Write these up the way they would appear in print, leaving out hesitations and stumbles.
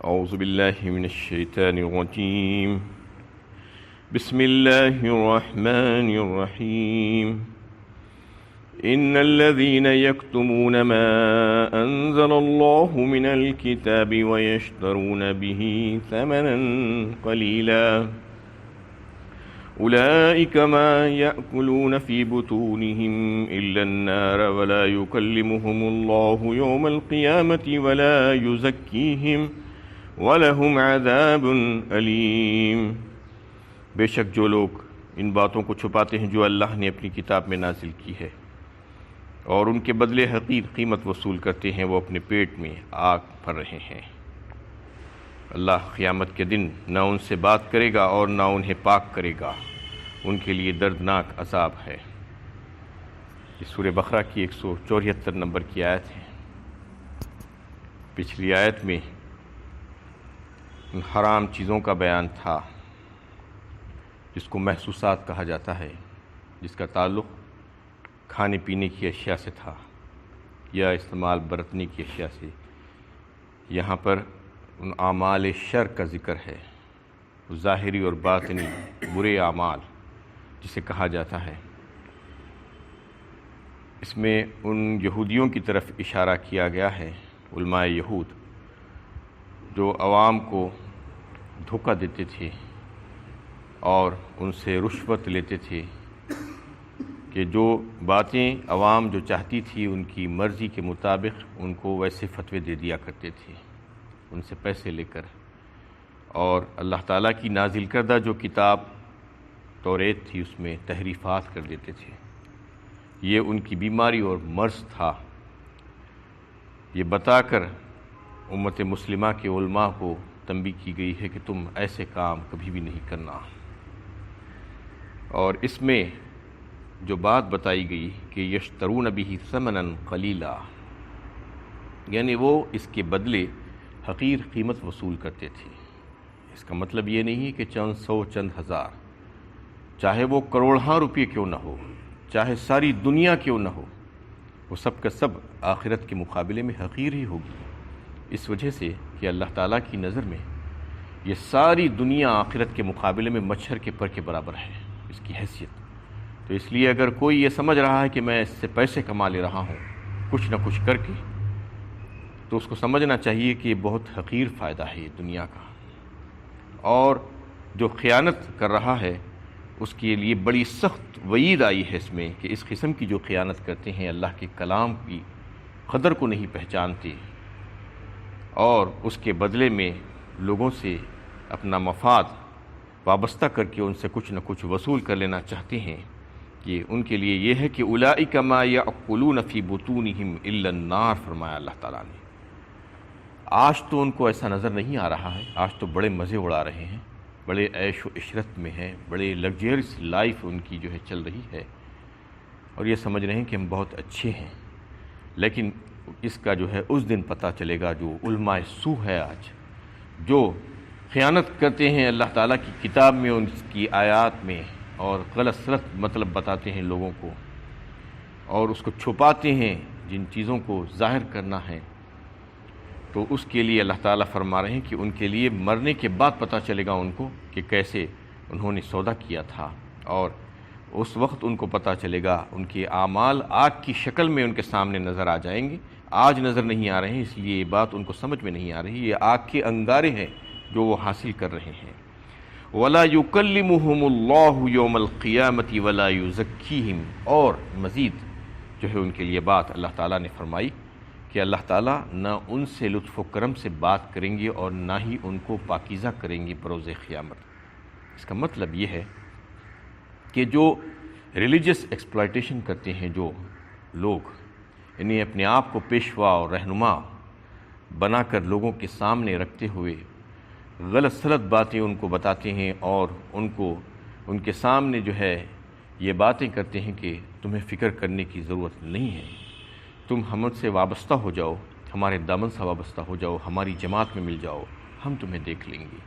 أعوذ بالله من الشيطان الرجيم. بسم الله الرحمن الرحيم. إن الذين يكتمون ما أنزل الله من الكتاب ويشترون به ثمنا قليلا أولئك ما يأكلون في بطونهم إلا النار ولا يكلمهم الله يوم القيامة ولا يزكيهم وَلَهُمْ عَذَابٌ أَلِيمٌ. بے شک جو لوگ ان باتوں کو چھپاتے ہیں جو اللہ نے اپنی کتاب میں نازل کی ہے اور ان کے بدلے حقیر قیمت وصول کرتے ہیں، وہ اپنے پیٹ میں آگ بھر رہے ہیں. اللہ قیامت کے دن نہ ان سے بات کرے گا اور نہ انہیں پاک کرے گا، ان کے لیے دردناک عذاب ہے. یہ سورہ بقرہ کی 174 نمبر کی آیت ہے. پچھلی آیت میں حرام چیزوں کا بیان تھا جس کو محسوسات کہا جاتا ہے، جس کا تعلق کھانے پینے کی اشیاء سے تھا یا استعمال برتنے کی اشیاء سے. یہاں پر ان اعمال شر کا ذکر ہے، ظاہری اور باطنی برے اعمال جسے کہا جاتا ہے. اس میں ان یہودیوں کی طرف اشارہ کیا گیا ہے، علماء یہود جو عوام کو دھوکہ دیتے تھے اور ان سے رشوت لیتے تھے کہ جو باتیں عوام جو چاہتی تھی ان کی مرضی کے مطابق ان کو ویسے فتوے دے دیا کرتے تھے ان سے پیسے لے کر، اور اللہ تعالیٰ کی نازل کردہ جو کتاب توریت تھی اس میں تحریفات کر دیتے تھے. یہ ان کی بیماری اور مرض تھا. یہ بتا کر امت مسلمہ کے علماء کو تنبیہ کی گئی ہے کہ تم ایسے کام کبھی بھی نہیں کرنا. اور اس میں جو بات بتائی گئی کہ یشترون بہ ثمنا قلیلا، یعنی وہ اس کے بدلے حقیر قیمت وصول کرتے تھے. اس کا مطلب یہ نہیں ہے کہ چند سو چند ہزار، چاہے وہ کروڑہاں روپے کیوں نہ ہو، چاہے ساری دنیا کیوں نہ ہو، وہ سب کا سب آخرت کے مقابلے میں حقیر ہی ہوگی. اس وجہ سے کہ اللہ تعالیٰ کی نظر میں یہ ساری دنیا آخرت کے مقابلے میں مچھر کے پر کے برابر ہے، اس کی حیثیت. تو اس لیے اگر کوئی یہ سمجھ رہا ہے کہ میں اس سے پیسے کما لے رہا ہوں کچھ نہ کچھ کر کے، تو اس کو سمجھنا چاہیے کہ یہ بہت حقیر فائدہ ہے یہ دنیا کا. اور جو خیانت کر رہا ہے اس کے لیے بڑی سخت وعید آئی ہے اس میں کہ اس قسم کی جو خیانت کرتے ہیں، اللہ کے کلام کی قدر کو نہیں پہچانتے اور اس کے بدلے میں لوگوں سے اپنا مفاد وابستہ کر کے ان سے کچھ نہ کچھ وصول کر لینا چاہتے ہیں، کہ ان کے لیے یہ ہے کہ اولئک ما یأکلون فی بطونہم الا النار. فرمایا اللہ تعالیٰ نے. آج تو ان کو ایسا نظر نہیں آ رہا ہے، آج تو بڑے مزے اڑا رہے ہیں، بڑے عیش و عشرت میں ہیں، بڑے لگژریس لائف ان کی جو ہے چل رہی ہے اور یہ سمجھ رہے ہیں کہ ہم بہت اچھے ہیں. لیکن اس کا جو ہے اس دن پتہ چلے گا جو علماء سو ہے آج، جو خیانت کرتے ہیں اللہ تعالیٰ کی کتاب میں، ان کی آیات میں، اور غلط سلط مطلب بتاتے ہیں لوگوں کو اور اس کو چھپاتے ہیں جن چیزوں کو ظاہر کرنا ہے. تو اس کے لیے اللہ تعالیٰ فرما رہے ہیں کہ ان کے لیے مرنے کے بعد پتہ چلے گا ان کو کہ کیسے انہوں نے سودا کیا تھا، اور اس وقت ان کو پتہ چلے گا. ان کے اعمال آگ کی شکل میں ان کے سامنے نظر آ جائیں گے. آج نظر نہیں آ رہے ہیں اس لیے یہ بات ان کو سمجھ میں نہیں آ رہی. یہ آگ کے انگارے ہیں جو وہ حاصل کر رہے ہیں. وَلَا يُكَلِّمُهُمُ اللَّهُ يَوْمَ الْقِيَامَةِ وَلَا يُزَكِّيهِمْ. اور مزید جو ہے ان کے لیے بات اللہ تعالیٰ نے فرمائی کہ اللہ تعالیٰ نہ ان سے لطف و کرم سے بات کریں گے اور نہ ہی ان کو پاکیزہ کریں گے بروز قیامت. اس کا مطلب یہ ہے کہ جو ریلیجس ایکسپلائٹیشن کرتے ہیں جو لوگ، انہیں اپنے آپ کو پیشوا اور رہنما بنا کر لوگوں کے سامنے رکھتے ہوئے غلط سلط باتیں ان کو بتاتے ہیں اور ان کو ان کے سامنے جو ہے یہ باتیں کرتے ہیں کہ تمہیں فکر کرنے کی ضرورت نہیں ہے، تم ہم سے وابستہ ہو جاؤ، ہمارے دامن سے وابستہ ہو جاؤ، ہماری جماعت میں مل جاؤ، ہم تمہیں دیکھ لیں گے،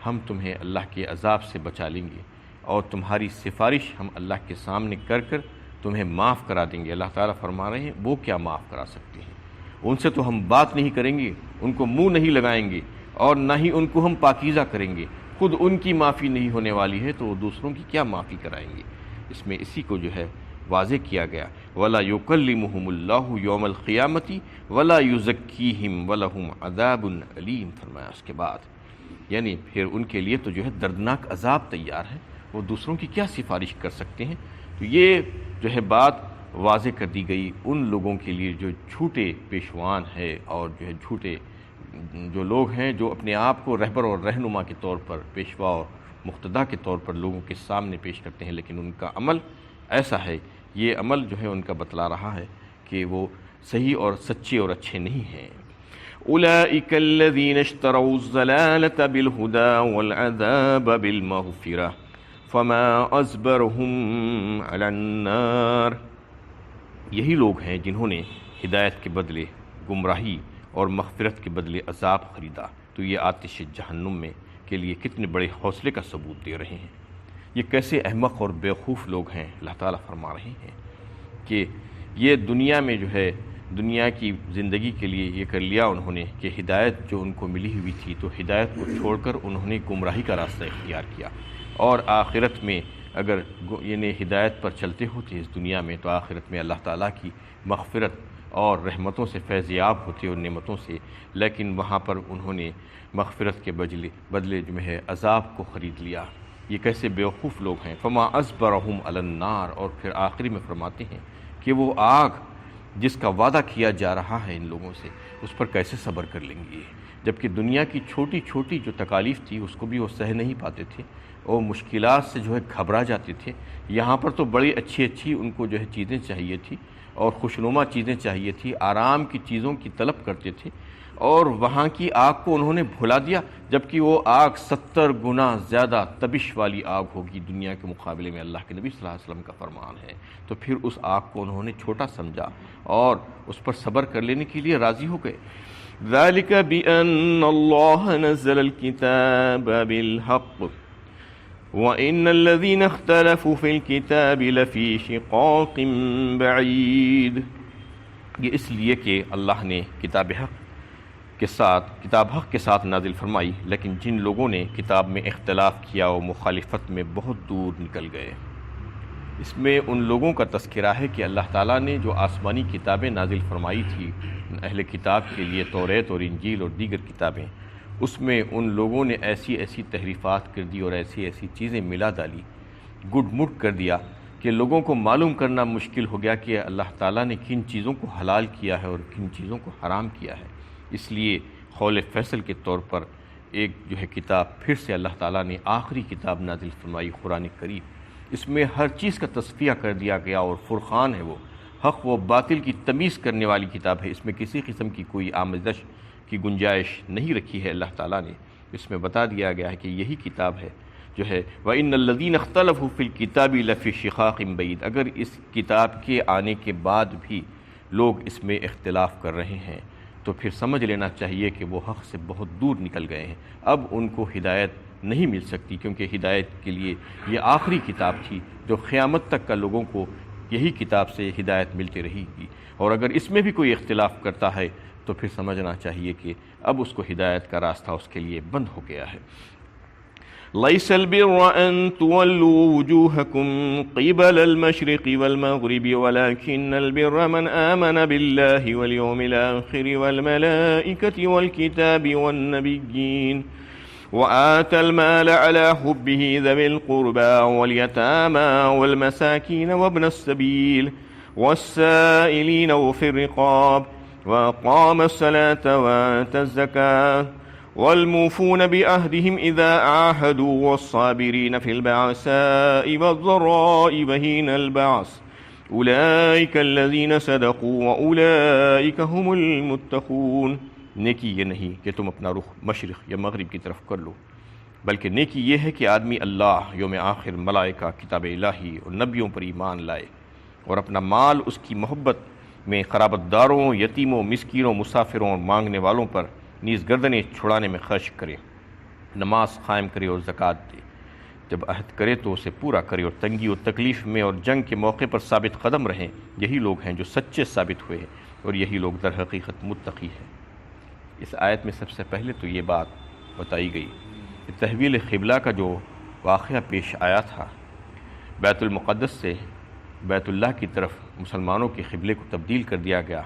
ہم تمہیں اللہ کے عذاب سے بچا لیں گے اور تمہاری سفارش ہم اللہ کے سامنے کر کر تمہیں معاف کرا دیں گے. اللہ تعالیٰ فرما رہے ہیں وہ کیا معاف کرا سکتے ہیں، ان سے تو ہم بات نہیں کریں گے، ان کو منہ نہیں لگائیں گے اور نہ ہی ان کو ہم پاکیزہ کریں گے، خود ان کی معافی نہیں ہونے والی ہے تو وہ دوسروں کی کیا معافی کرائیں گے۔ اس میں اسی کو جو ہے واضح کیا گیا، وَلَا يُكَلِّمُهُمُ اللَّهُ يَوْمَ الْقِيَامَةِ وَلَا يُزَكِّيهِمْ وَلَهُمْ عَذَابٌ أَلِيمٌ فرمایا اس کے بعد، یعنی پھر ان کے لیے تو جو ہے دردناک عذاب تیار ہے، وہ دوسروں کی کیا سفارش کر سکتے ہیں۔ تو یہ جو ہے بات واضح کر دی گئی ان لوگوں کے لیے جو جھوٹے پیشوان ہے اور جو ہے جھوٹے جو لوگ ہیں جو اپنے آپ کو رہبر اور رہنما کے طور پر، پیشوا اور مقتدا کے طور پر لوگوں کے سامنے پیش کرتے ہیں، لیکن ان کا عمل ایسا ہے، یہ عمل جو ہے ان کا بتلا رہا ہے کہ وہ صحیح اور سچے اور اچھے نہیں ہیں۔ اولئک الذین اشتروا الضلالۃ بالہدی والعذاب بالمغفرہ فما اصبرهم علی النار، یہی لوگ ہیں جنہوں نے ہدایت کے بدلے گمراہی اور مغفرت کے بدلے عذاب خریدا، تو یہ آتش جہنم میں کے لیے کتنے بڑے حوصلے کا ثبوت دے رہے ہیں۔ یہ کیسے احمق اور بیوقوف لوگ ہیں، اللہ تعالیٰ فرما رہے ہیں کہ یہ دنیا میں جو ہے دنیا کی زندگی کے لیے یہ کر لیا انہوں نے کہ ہدایت جو ان کو ملی ہوئی تھی تو ہدایت کو چھوڑ کر انہوں نے گمراہی کا راستہ اختیار کیا، اور آخرت میں اگر یعنی ہدایت پر چلتے ہوتے اس دنیا میں تو آخرت میں اللہ تعالیٰ کی مغفرت اور رحمتوں سے فیض یاب ہوتے اور نعمتوں سے، لیکن وہاں پر انہوں نے مغفرت کے بدلے جو ہے عذاب کو خرید لیا۔ یہ کیسے بیوقوف لوگ ہیں۔ فما اصبرهم علی النار، اور پھر آخری میں فرماتے ہیں کہ وہ آگ جس کا وعدہ کیا جا رہا ہے ان لوگوں سے، اس پر کیسے صبر کر لیں گے، جبکہ دنیا کی چھوٹی چھوٹی جو تکالیف تھی اس کو بھی وہ سہ نہیں پاتے تھے اور مشکلات سے جو ہے گھبرا جاتے تھے۔ یہاں پر تو بڑی اچھی اچھی ان کو جو ہے چیزیں چاہیے تھی اور خوشنما چیزیں چاہیے تھی، آرام کی چیزوں کی طلب کرتے تھے، اور وہاں کی آگ کو انہوں نے بھلا دیا، جبکہ وہ آگ 70 گنا زیادہ تبش والی آگ ہوگی دنیا کے مقابلے میں، اللہ کے نبی صلی اللہ علیہ وسلم کا فرمان ہے۔ تو پھر اس آگ کو انہوں نے چھوٹا سمجھا اور اس پر صبر کر لینے کے لیے راضی ہو گئے۔ ذَلِكَ بِأَنَّ اللَّهَ نَزَّلَ الْكِتَابَ بِالْحَقِّ وَإِنَّ الَّذِينَ اخْتَلَفُوا فِي الْكِتَابِ لَفِي شِقَاقٍ بَعِيدٍ، یہ اس لیے کہ اللہ نے کتاب حق کے ساتھ نازل فرمائی، لیکن جن لوگوں نے کتاب میں اختلاف کیا وہ مخالفت میں بہت دور نکل گئے۔ اس میں ان لوگوں کا تذکرہ ہے کہ اللہ تعالیٰ نے جو آسمانی کتابیں نازل فرمائی تھی اہل کتاب کے لیے، توریت اور انجیل اور دیگر کتابیں، اس میں ان لوگوں نے ایسی ایسی تحریفات کر دی اور ایسی ایسی چیزیں ملا ڈالی، گڈ مڈ کر دیا کہ لوگوں کو معلوم کرنا مشکل ہو گیا کہ اللہ تعالیٰ نے کن چیزوں کو حلال کیا ہے اور کن چیزوں کو حرام کیا ہے۔ اس لیے قول فیصل کے طور پر ایک جو ہے کتاب پھر سے اللہ تعالیٰ نے آخری کتاب نازل فرمائی، قرآن کریم۔ اس میں ہر چیز کا تصفیہ کر دیا گیا اور فرقان ہے، وہ حق و باطل کی تمیز کرنے والی کتاب ہے۔ اس میں کسی قسم کی کوئی آمیزش کی گنجائش نہیں رکھی ہے اللہ تعالیٰ نے۔ اس میں بتا دیا گیا ہے کہ یہی کتاب ہے جو ہے وَإِنَّ الَّذِينَ اخْتَلَفُوا فِي الْكِتَابِ لَفِي شِقَاقٍ بَعِيدٍ، اگر اس کتاب کے آنے کے بعد بھی لوگ اس میں اختلاف کر رہے ہیں تو پھر سمجھ لینا چاہیے کہ وہ حق سے بہت دور نکل گئے ہیں، اب ان کو ہدایت نہیں مل سکتی، کیونکہ ہدایت کے لیے یہ آخری کتاب تھی جو قیامت تک کا لوگوں کو یہی کتاب سے ہدایت ملتی رہے گی، اور اگر اس میں بھی کوئی اختلاف کرتا ہے تو پھر سمجھنا چاہیے کہ اب اس کو ہدایت کا راستہ اس کے لیے بند ہو گیا ہے۔ لَيْسَ الْبِرَّ أَن تُوَلُّوا وُجُوهَكُمْ قِبَلَ الْمَشْرِقِ وَالْمَغْرِبِ وَلَكِنَّ الْبِرَّ مَنْ آمَنَ بِاللَّهِ وَالْيَوْمِ الْآخِرِ وَالْمَلَائِكَةِ وَالْكِتَابِ وَالنَّبِيِّينَ وَآتَى الْمَالَ عَلَى حُبِّهِ ذَوِي الْقُرْبَى وَالْيَتَامَى وَالْمَسَاكِينَ وَابْنَ السَّبِيلِ وَالسَّائِلِينَ وَفِي الرِّقَابِ وَأَقَامَ الصَّلَاةَ وَآتَى الزَّكَاةَ وَالْمُوفُونَ بِعَهْدِهِمْ إِذَا عَاهَدُوا وَالصَّابِرِينَ فِي الْبَأْسَاءِ وَالضَّرَّاءِ وَحِينَ الْبَعْثِ أُولَئِكَ الَّذِينَ صَدَقُوا وَأُولَئِكَ هُمُ الْمُتَّقُونَ۔ نیکی یہ نہیں کہ تم اپنا رخ مشرق یا مغرب کی طرف کر لو، بلکہ نیکی یہ ہے کہ آدمی اللہ، یوم آخر، ملائکہ، کتاب الہی اور نبیوں پر ایمان لائے، اور اپنا مال اس کی محبت میں قرابت داروں، یتیموں، مسکینوں، مسافروں اور مانگنے والوں پر نیز گردنیں چھڑانے میں خرچ کرے، نماز قائم کرے اور زکوٰۃ دے، جب عہد کرے تو اسے پورا کرے، اور تنگی و تکلیف میں اور جنگ کے موقع پر ثابت قدم رہیں۔ یہی لوگ ہیں جو سچے ثابت ہوئے ہیں، اور یہی لوگ در حقیقت متقی ہیں۔ اس آیت میں سب سے پہلے تو یہ بات بتائی گئی۔ تحویل قبلہ کا جو واقعہ پیش آیا تھا، بیت المقدس سے بیت اللہ کی طرف مسلمانوں کے قبلے کو تبدیل کر دیا گیا،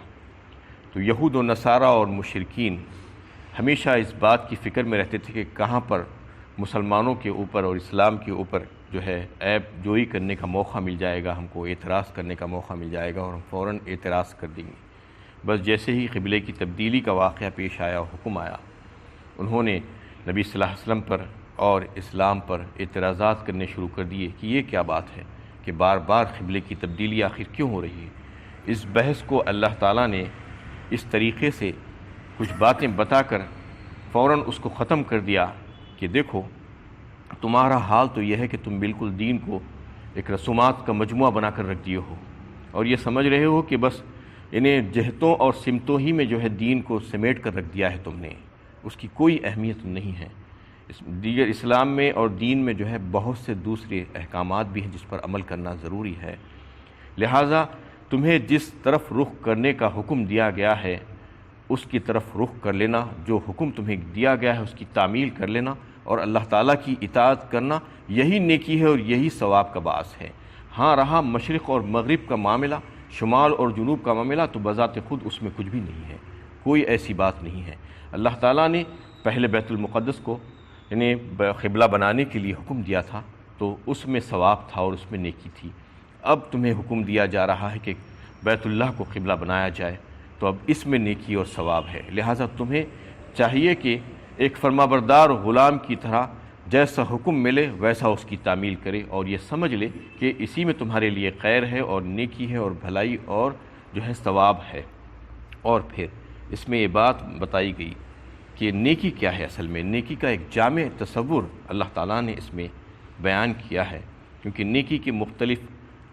تو یہود و نصارہ اور مشرکین ہمیشہ اس بات کی فکر میں رہتے تھے کہ کہاں پر مسلمانوں کے اوپر اور اسلام کے اوپر جو ہے عیب جوئی کرنے کا موقع مل جائے گا، ہم کو اعتراض کرنے کا موقع مل جائے گا اور ہم فوراً اعتراض کر دیں گے۔ بس جیسے ہی قبلے کی تبدیلی کا واقعہ پیش آیا، حکم آیا، انہوں نے نبی صلی اللہ علیہ وسلم پر اور اسلام پر اعتراضات کرنے شروع کر دیے کہ یہ کیا بات ہے کہ بار بار قبلے کی تبدیلی آخر کیوں ہو رہی ہے۔ اس بحث کو اللہ تعالیٰ نے اس طریقے سے کچھ باتیں بتا کر فوراً اس کو ختم کر دیا کہ دیکھو تمہارا حال تو یہ ہے کہ تم بالکل دین کو ایک رسومات کا مجموعہ بنا کر رکھ دیے ہو اور یہ سمجھ رہے ہو کہ بس انہیں جہتوں اور سمتوں ہی میں جو ہے دین کو سمیٹ کر رکھ دیا ہے تم نے، اس کی کوئی اہمیت نہیں ہے۔ دیگر اسلام میں اور دین میں جو ہے بہت سے دوسرے احکامات بھی ہیں جس پر عمل کرنا ضروری ہے، لہٰذا تمہیں جس طرف رخ کرنے کا حکم دیا گیا ہے اس کی طرف رخ کر لینا، جو حکم تمہیں دیا گیا ہے اس کی تعمیل کر لینا اور اللہ تعالیٰ کی اطاعت کرنا، یہی نیکی ہے اور یہی ثواب کا باعث ہے۔ ہاں رہا مشرق اور مغرب کا معاملہ، شمال اور جنوب کا معاملہ، تو بذات خود اس میں کچھ بھی نہیں ہے، کوئی ایسی بات نہیں ہے۔ اللہ تعالیٰ نے پہلے بیت المقدس کو یعنی قبلہ بنانے کے لیے حکم دیا تھا تو اس میں ثواب تھا اور اس میں نیکی تھی۔ اب تمہیں حکم دیا جا رہا ہے کہ بیت اللہ کو قبلہ بنایا جائے، تو اب اس میں نیکی اور ثواب ہے، لہٰذا تمہیں چاہیے کہ ایک فرمانبردار غلام کی طرح جیسا حکم ملے ویسا اس کی تعمیل کرے اور یہ سمجھ لے کہ اسی میں تمہارے لیے خیر ہے اور نیکی ہے اور بھلائی اور جو ہے ثواب ہے۔ اور پھر اس میں یہ بات بتائی گئی کہ نیکی کیا ہے۔ اصل میں نیکی کا ایک جامع تصور اللہ تعالیٰ نے اس میں بیان کیا ہے، کیونکہ نیکی کے مختلف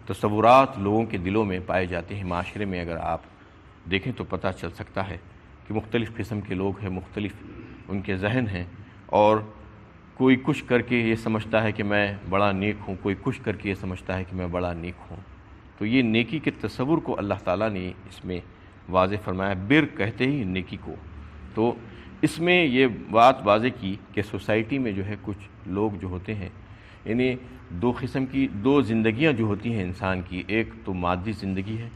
تصورات لوگوں کے دلوں میں پائے جاتے ہیں۔ معاشرے میں اگر آپ دیکھیں تو پتہ چل سکتا ہے کہ مختلف قسم کے لوگ ہیں، مختلف ان کے ذہن ہیں، اور کوئی کچھ کر کے یہ سمجھتا ہے کہ میں بڑا نیک ہوں، کوئی کچھ کر کے یہ سمجھتا ہے کہ میں بڑا نیک ہوں۔ تو یہ نیکی کے تصور کو اللہ تعالیٰ نے اس میں واضح فرمایا، بر کہتے ہی نیکی کو۔ تو اس میں یہ بات واضح کی کہ سوسائٹی میں جو ہے کچھ لوگ جو ہوتے ہیں، انہیں دو قسم کی دو زندگیاں جو ہوتی ہیں انسان کی، ایک تو مادی زندگی ہے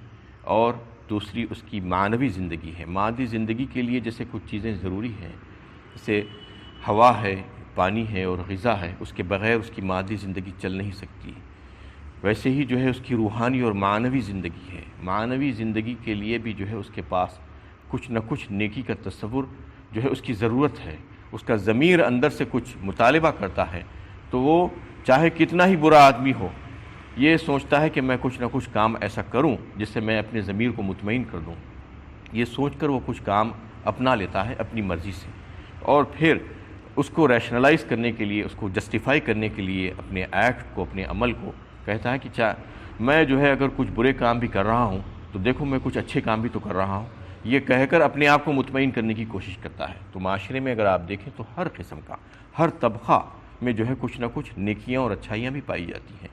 اور دوسری اس کی معنوی زندگی ہے۔ مادی زندگی کے لیے جیسے کچھ چیزیں ضروری ہیں، جیسے ہوا ہے، پانی ہے اور غذا ہے، اس کے بغیر اس کی مادی زندگی چل نہیں سکتی۔ ویسے ہی جو ہے اس کی روحانی اور معنوی زندگی ہے۔ معنوی زندگی کے لیے بھی جو ہے اس کے پاس کچھ نہ کچھ نیکی کا تصور جو ہے اس کی ضرورت ہے۔ اس کا ضمیر اندر سے کچھ مطالبہ کرتا ہے، تو وہ چاہے کتنا ہی برا آدمی ہو، یہ سوچتا ہے کہ میں کچھ نہ کچھ کام ایسا کروں جس سے میں اپنے ضمیر کو مطمئن کر دوں۔ یہ سوچ کر وہ کچھ کام اپنا لیتا ہے اپنی مرضی سے، اور پھر اس کو ریشنلائز کرنے کے لیے، اس کو جسٹیفائی کرنے کے لیے اپنے ایکٹ کو، اپنے عمل کو کہتا ہے کہ میں جو ہے اگر کچھ برے کام بھی کر رہا ہوں تو دیکھو میں کچھ اچھے کام بھی تو کر رہا ہوں، یہ کہہ کر اپنے آپ کو مطمئن کرنے کی کوشش کرتا ہے۔ تو معاشرے میں اگر آپ دیکھیں تو ہر قسم کا، ہر طبقہ میں جو ہے کچھ نہ کچھ نیکیاں اور اچھائیاں بھی پائی جاتی ہیں،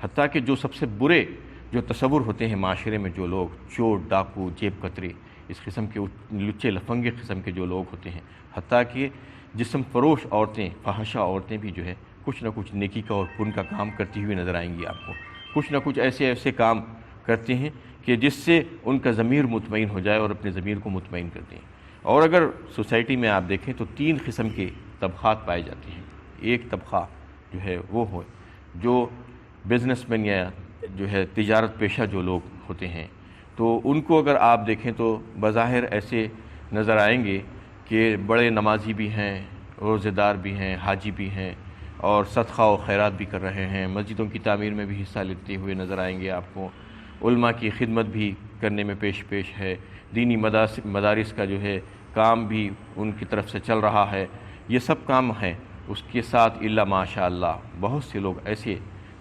حتیٰ کہ جو سب سے برے جو تصور ہوتے ہیں معاشرے میں، جو لوگ چور، ڈاکو، جیب کترے، اس قسم کے لچے لفنگے قسم کے جو لوگ ہوتے ہیں، حتیٰ کہ جسم فروش عورتیں، فحشہ عورتیں بھی جو ہے کچھ نہ کچھ نیکی کا اور پن کا کام کرتی ہوئی نظر آئیں گی آپ کو۔ کچھ نہ کچھ ایسے کام کرتے ہیں کہ جس سے ان کا ضمیر مطمئن ہو جائے اور اپنے ضمیر کو مطمئن کرتے ہیں۔ اور اگر سوسائٹی میں آپ دیکھیں تو تین قسم کے طبقات پائے جاتے ہیں۔ ایک طبقہ جو ہے وہ ہو جو بزنس مین یا جو ہے تجارت پیشہ جو لوگ ہوتے ہیں، تو ان کو اگر آپ دیکھیں تو بظاہر ایسے نظر آئیں گے کہ بڑے نمازی بھی ہیں، روزہ دار بھی ہیں، حاجی بھی ہیں، اور صدقہ و خیرات بھی کر رہے ہیں، مسجدوں کی تعمیر میں بھی حصہ لیتے ہوئے نظر آئیں گے آپ کو، علماء کی خدمت بھی کرنے میں پیش ہے، دینی مدارس کا جو ہے کام بھی ان کی طرف سے چل رہا ہے، یہ سب کام ہیں۔ اس کے ساتھ الا ماشاء اللہ بہت سے لوگ ایسے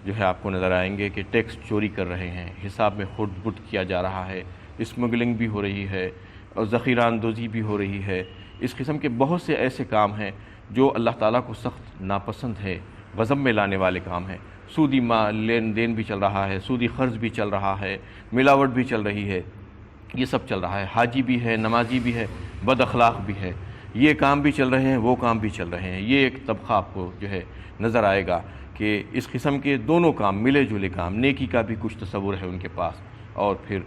جو ہے آپ کو نظر آئیں گے کہ ٹیکس چوری کر رہے ہیں، حساب میں خرد بٹ کیا جا رہا ہے، اسمگلنگ بھی ہو رہی ہے اور ذخیرہ اندوزی بھی ہو رہی ہے۔ اس قسم کے بہت سے ایسے کام ہیں جو اللہ تعالیٰ کو سخت ناپسند ہے، غضب میں لانے والے کام ہیں۔ سودی لین دین بھی چل رہا ہے، سودی قرض بھی چل رہا ہے، ملاوٹ بھی چل رہی ہے، یہ سب چل رہا ہے۔ حاجی بھی ہے، نمازی بھی ہے، بد اخلاق بھی ہے۔ یہ کام بھی چل رہے ہیں، وہ کام بھی چل رہے ہیں۔ یہ ایک طبقہ آپ کو جو ہے نظر آئے گا کہ اس قسم کے دونوں کام، ملے جلے کام، نیکی کا بھی کچھ تصور ہے ان کے پاس، اور پھر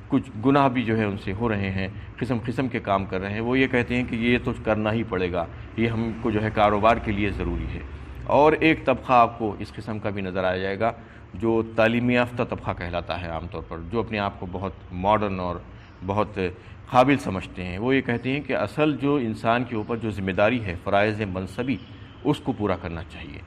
کچھ گناہ بھی جو ہے ان سے ہو رہے ہیں، قسم قسم کے کام کر رہے ہیں۔ وہ یہ کہتے ہیں کہ یہ تو کرنا ہی پڑے گا، یہ ہم کو جو ہے کاروبار کے لیے ضروری ہے۔ اور ایک طبقہ آپ کو اس قسم کا بھی نظر آ جائے گا جو تعلیم یافتہ طبقہ کہلاتا ہے عام طور پر، جو اپنے آپ کو بہت ماڈرن اور بہت قابل سمجھتے ہیں۔ وہ یہ کہتے ہیں کہ اصل جو انسان کے اوپر جو ذمہ داری ہے فرائض منصبی، اس کو پورا کرنا چاہیے۔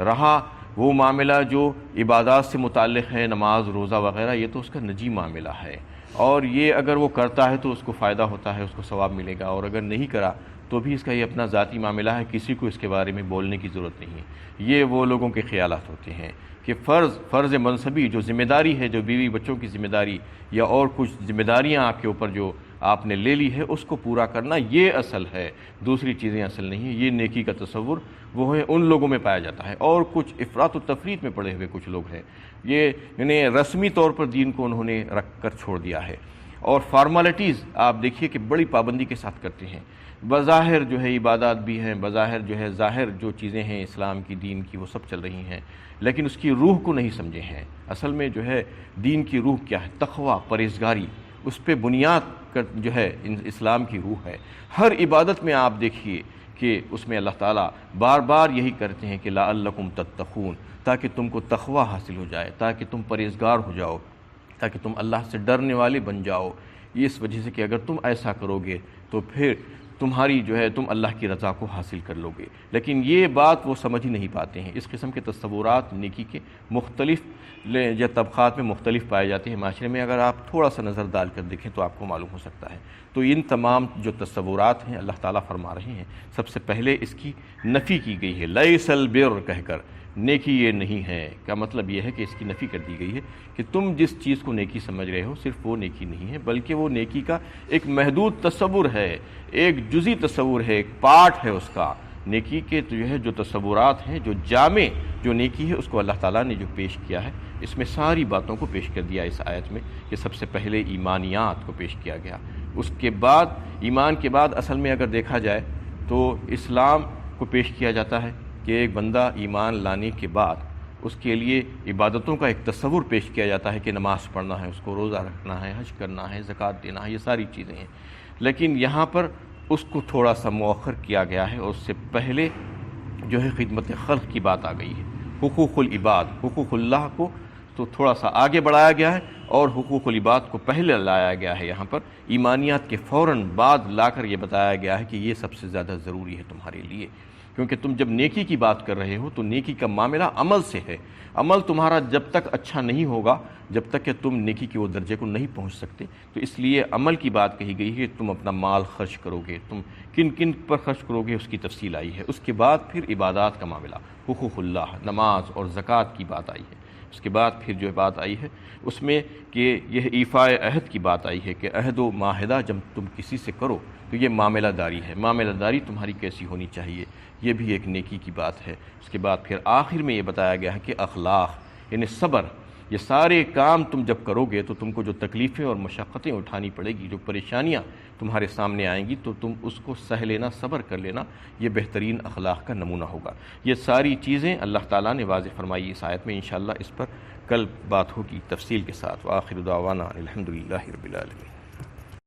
رہا وہ معاملہ جو عبادات سے متعلق ہے، نماز روزہ وغیرہ، یہ تو اس کا نجی معاملہ ہے، اور یہ اگر وہ کرتا ہے تو اس کو فائدہ ہوتا ہے، اس کو ثواب ملے گا، اور اگر نہیں کرا تو بھی اس کا یہ اپنا ذاتی معاملہ ہے، کسی کو اس کے بارے میں بولنے کی ضرورت نہیں ہے۔ یہ وہ لوگوں کے خیالات ہوتے ہیں کہ فرض منصبی جو ذمہ داری ہے، جو بیوی بچوں کی ذمہ داری یا اور کچھ ذمہ داریاں آپ کے اوپر جو آپ نے لے لی ہے، اس کو پورا کرنا یہ اصل ہے، دوسری چیزیں اصل نہیں ہیں۔ یہ نیکی کا تصور وہ ہے ان لوگوں میں پایا جاتا ہے، اور کچھ افراط و تفریط میں پڑے ہوئے کچھ لوگ ہیں، یہ یعنی رسمی طور پر دین کو انہوں نے رکھ کر چھوڑ دیا ہے، اور فارمالٹیز آپ دیکھیے کہ بڑی پابندی کے ساتھ کرتے ہیں۔ بظاہر جو ہے عبادات بھی ہیں، بظاہر جو ہے ظاہر جو چیزیں ہیں اسلام کی، دین کی، وہ سب چل رہی ہیں، لیکن اس کی روح کو نہیں سمجھے ہیں۔ اصل میں جو ہے دین کی روح کیا ہے؟ تقوی، پرہیزگاری، اس پہ بنیاد کا جو ہے اسلام کی روح ہے۔ ہر عبادت میں آپ دیکھیے کہ اس میں اللہ تعالیٰ بار بار یہی کرتے ہیں کہ لعلکم تتقون، تاکہ تم کو تقوی حاصل ہو جائے، تاکہ تم پرہیزگار ہو جاؤ، تاکہ تم اللہ سے ڈرنے والے بن جاؤ۔ اس وجہ سے کہ اگر تم ایسا کرو گے تو پھر تمہاری جو ہے تم اللہ کی رضا کو حاصل کر لو گے۔ لیکن یہ بات وہ سمجھ ہی نہیں پاتے ہیں۔ اس قسم کے تصورات نیکی کے مختلف یا طبقات میں مختلف پائے جاتے ہیں معاشرے میں۔ اگر آپ تھوڑا سا نظر ڈال کر دیکھیں تو آپ کو معلوم ہو سکتا ہے۔ تو ان تمام جو تصورات ہیں اللہ تعالیٰ فرما رہے ہیں، سب سے پہلے اس کی نفی کی گئی ہے، لیس البر کہہ کر، نیکی یہ نہیں ہے کا مطلب یہ ہے کہ اس کی نفی کر دی گئی ہے کہ تم جس چیز کو نیکی سمجھ رہے ہو صرف وہ نیکی نہیں ہے، بلکہ وہ نیکی کا ایک محدود تصور ہے، ایک جزئی تصور ہے، ایک پارٹ ہے اس کا۔ نیکی کے جو ہے جو تصورات ہیں، جو جامع جو نیکی ہے، اس کو اللہ تعالیٰ نے جو پیش کیا ہے، اس میں ساری باتوں کو پیش کر دیا اس آیت میں، کہ سب سے پہلے ایمانیات کو پیش کیا گیا۔ اس کے بعد ایمان کے بعد اصل میں اگر دیکھا جائے تو اسلام کو پیش کیا جاتا ہے کہ ایک بندہ ایمان لانے کے بعد اس کے لیے عبادتوں کا ایک تصور پیش کیا جاتا ہے کہ نماز پڑھنا ہے، اس کو روزہ رکھنا ہے، حج کرنا ہے، زکوٰۃ دینا ہے، یہ ساری چیزیں ہیں۔ لیکن یہاں پر اس کو تھوڑا سا مؤخر کیا گیا ہے، اور اس سے پہلے جو ہے خدمت خلق کی بات آ گئی ہے، حقوق العباد، حقوق اللہ کو تو تھوڑا سا آگے بڑھایا گیا ہے، اور حقوق العباد کو پہلے لایا گیا ہے۔ یہاں پر ایمانیات کے فوراً بعد لا کر یہ بتایا گیا ہے کہ یہ سب سے زیادہ ضروری ہے تمہارے لیے، کیونکہ تم جب نیکی کی بات کر رہے ہو تو نیکی کا معاملہ عمل سے ہے۔ عمل تمہارا جب تک اچھا نہیں ہوگا، جب تک کہ تم نیکی کے وہ درجے کو نہیں پہنچ سکتے، تو اس لیے عمل کی بات کہی گئی ہے کہ تم اپنا مال خرچ کرو گے، تم کن کن پر خرچ کرو گے، اس کی تفصیل آئی ہے۔ اس کے بعد پھر عبادات کا معاملہ، حقوق اللہ، نماز اور زکوٰۃ کی بات آئی ہے۔ اس کے بعد پھر جو بات آئی ہے اس میں کہ یہ ایفاء عہد کی بات آئی ہے کہ عہد و معاہدہ جب تم کسی سے کرو تو یہ معاملہ داری ہے، معاملہ داری تمہاری کیسی ہونی چاہیے، یہ بھی ایک نیکی کی بات ہے۔ اس کے بعد پھر آخر میں یہ بتایا گیا ہے کہ اخلاق یعنی صبر، یہ سارے کام تم جب کرو گے تو تم کو جو تکلیفیں اور مشقتیں اٹھانی پڑے گی، جو پریشانیاں تمہارے سامنے آئیں گی، تو تم اس کو سہ لینا، صبر کر لینا، یہ بہترین اخلاق کا نمونہ ہوگا۔ یہ ساری چیزیں اللہ تعالیٰ نے واضح فرمائی اس آیت میں۔ انشاءاللہ اس پر کل بات ہوگی تفصیل کے ساتھ۔ وآخر دعوانا الحمدللہ رب العالمین۔